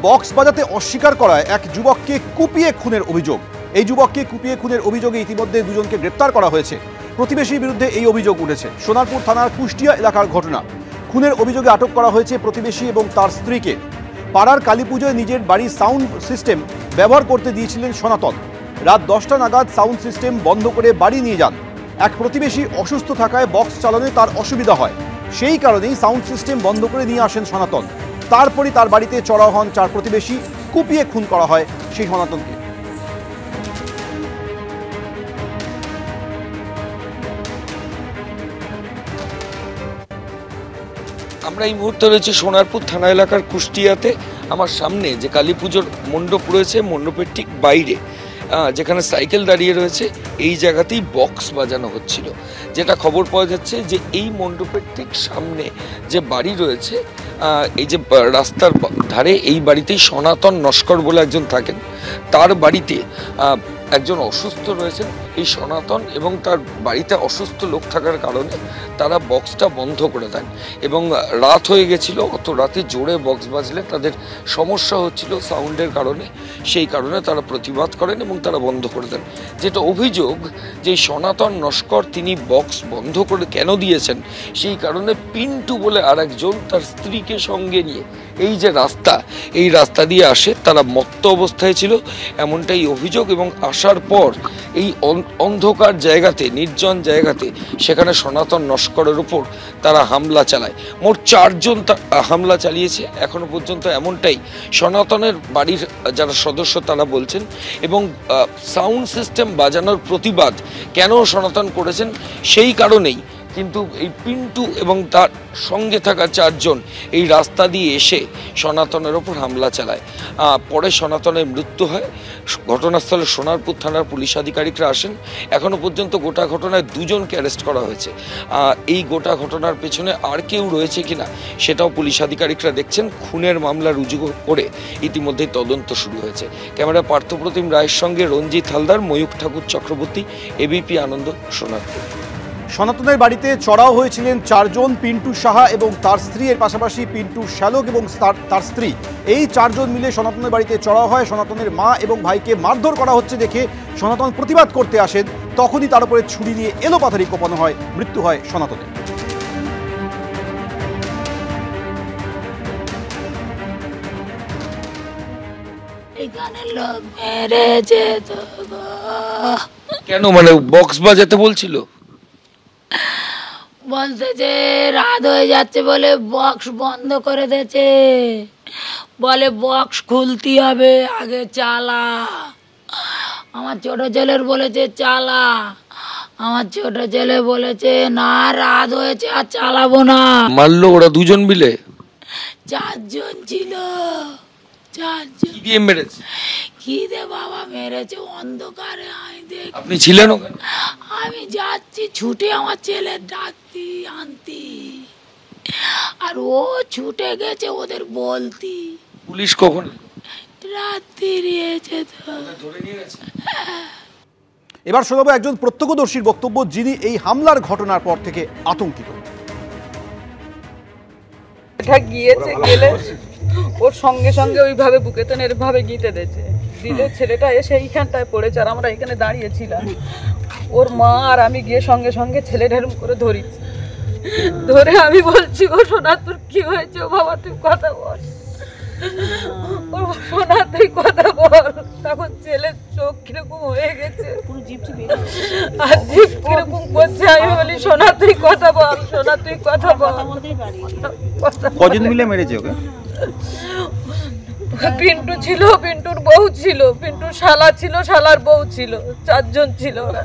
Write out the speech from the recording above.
Box বাজাতে অস্বীকার করায় এক যুবককে কুপিয়ে খুনের অভিযোগ। এই যুবককে কুপিয়ে খুনের অভিযোগে ইতিমধ্যে দুজনকে গ্রেপ্তার করা হয়েছে। প্রতিবেশীর বিরুদ্ধে এই অভিযোগ উঠেছে। সোনারপুর থানার কুষ্টিয়া এলাকার ঘটনা। খুনের অভিযোগে আটক করা হয়েছে প্রতিবেশী এবং তার স্ত্রীকে। পাড়ার কালীপুজোয় নিজের বাড়ির সাউন্ড সিস্টেম ব্যবহার করতে দিয়েছিলেন সনাতন। রাত 10টা নাগাদ সাউন্ড সিস্টেম বন্ধ করে বাড়ি নিয়ে যান। এক প্রতিবেশী অসুস্থ থাকায় বক্স চালানোয় তার অসুবিধা হয়, সেই কারণেই সাউন্ড সিস্টেম বন্ধ করে নিয়ে আসেন সনাতন। তারপরই তার বাড়িতে চড়াও হন 4 প্রতিবেশী, কুপিয়ে খুন করা হয় সেই সনাতনকে। আমরা এই মুহূর্তে রয়েছে সোনারপুর থানা এলাকার কুষ্টিয়াতে। আমার সামনে যে কালী পুজোর মণ্ডপ রয়েছে, মণ্ডপের ঠিক বাইরে যেখানে সাইকেল দাঁড়িয়ে রয়েছে, এই জায়গাতেই বক্স বাজানো হচ্ছিল। যেটা খবর পাওয়া যাচ্ছে যে এই মণ্ডপের ঠিক সামনে যে বাড়ি রয়েছে, এই যে রাস্তার ধারে, এই বাড়িতেই সনাতন নস্কর বলে একজন থাকেন। তার বাড়িতে একজন অসুস্থ রয়েছেন। এই সনাতন এবং তার বাড়িতে অসুস্থ লোক থাকার কারণে তারা বক্সটা বন্ধ করে দেন এবং রাত হয়ে গেছিল। অত রাতে জোরে বক্স বাজলে তাদের সমস্যা হচ্ছিল সাউন্ডের কারণে, সেই কারণে তারা প্রতিবাদ করেন এবং তারা বন্ধ করে দেন। যেটা অভিযোগ যে সনাতন নস্কর তিনি বক্স বন্ধ করে কেন দিয়েছেন, সেই কারণে পিন্টু বলে আর একজন তার স্ত্রীকে সঙ্গে নিয়ে এই যে রাস্তা, এই রাস্তা দিয়ে আসে। তারা মত্ত অবস্থায় ছিল এমনটাই অভিযোগ এবং আসার পর এই অন্ধকার জায়গাতে, নির্জন জায়গাতে, সেখানে সনাতন নস্করের উপর তারা হামলা চালায়। মোট 4 জন হামলা চালিয়েছে এখনো পর্যন্ত, এমনটাই সনাতনের বাড়ির যারা সদস্য তারা বলছেন। এবং সাউন্ড সিস্টেম বাজানোর প্রতিবাদ কেন সনাতন করেছেন সেই কারণেই কিন্তু এই পিন্টু এবং তার সঙ্গে থাকা 4 জন এই রাস্তা দিয়ে এসে সনাতনের ওপর হামলা চালায়। পরে সনাতনের মৃত্যু হয়। ঘটনাস্থলে সোনারপুর থানার পুলিশ আধিকারিকরা আসেন। এখনো পর্যন্ত গোটা ঘটনায় 2 জনকে অ্যারেস্ট করা হয়েছে। এই গোটা ঘটনার পেছনে আর কেউ রয়েছে কিনা সেটাও পুলিশ আধিকারিকরা দেখছেন। খুনের মামলা রুজু করে ইতিমধ্যেই তদন্ত শুরু হয়েছে। ক্যামেরা পার্থপ্রতিম রায়ের সঙ্গে রঞ্জিত হালদার, ময়ূক ঠাকুর চক্রবর্তী, এবিপি আনন্দ, সোনারপুর। সনাতনের বাড়িতে চড়াও হয়েছিলেন 4 জন, পিন্টু সাহা এবং তার স্ত্রী, এর পাশাপাশি পিন্টু শ্যালক এবং তার স্ত্রী। এই 4 জন মিলে সনাতনের বাড়িতে চড়াও হয়। সনাতনের মা এবং ভাইকে মারধর করা হচ্ছে দেখে সনাতন প্রতিবাদ করতে আসেন। তখনই তার উপরে ছুরি নিয়ে এলোপাথারি কোপানো হয়। মৃত্যু হয় সনাতনের। কেন, মানে বক্স বাজাতে বলছিল? বলতে যে রাত হয়ে যাচ্ছে বলে বক্স বন্ধ করে দিয়েছে, বলে বক্স খুলতে হবে, আগে চালা। আমার ছোট ছেলের বলেছে চালা, আমার ছোট ছেলে বলেছে না রাত হয়েছে আর চালাবো না। মারলো ওরা 2 জন মিলে? 4 জন ছিল। 4 জন। কি দিয়ে মেরেছে? কি দে বাবা মেরেছে অন্ধকারে। আপনি ছিলেন ওখানে? আমি যাচ্ছি ছুটে আমার ছেলের ডাকতি আনতি, আর ও ছুটে গেছে ওদের বলতি। পুলিশ কখন? রাত্রি এসে তো ধরে নিয়ে গেছে। এবার শোনাবো একজন প্রত্যক্ষদর্শীর বক্তব্য, যিনি এই হামলার ঘটনার পর থেকে আতঙ্কিত। এটা গিয়েছে, গেলে ওর সঙ্গে সঙ্গে ওইভাবে বুকেতন এরভাবে গিতে দিয়েছে। দিলে ছেলেটা এসে এইখানটায় পড়েছে আর আমরা এখানে দাঁড়িয়েছিলাম। ওর মা আর আমি গিয়ে সঙ্গে সঙ্গে ছেলেটা এরকম করে ধরেছি। ধরে আমি বলছি ও সোনা তোর কি হয়েছে? ও বাবা তুই কথা বল, ও সোনা তুই কথা বল। তখন ছেলের চোখ কিরকম হয়ে গেছে আর জিভ কিরকম করছে। আমি বলি সোনা তুই কথা বল, সোনা তুই কথা বল। কজন মিলে মেরেছে ওকে? পিন্টু ছিল, পিন্টুর বউ ছিল, পিন্টুর শালা ছিল, শালার বউ ছিল, 4 জন ছিল ওরা।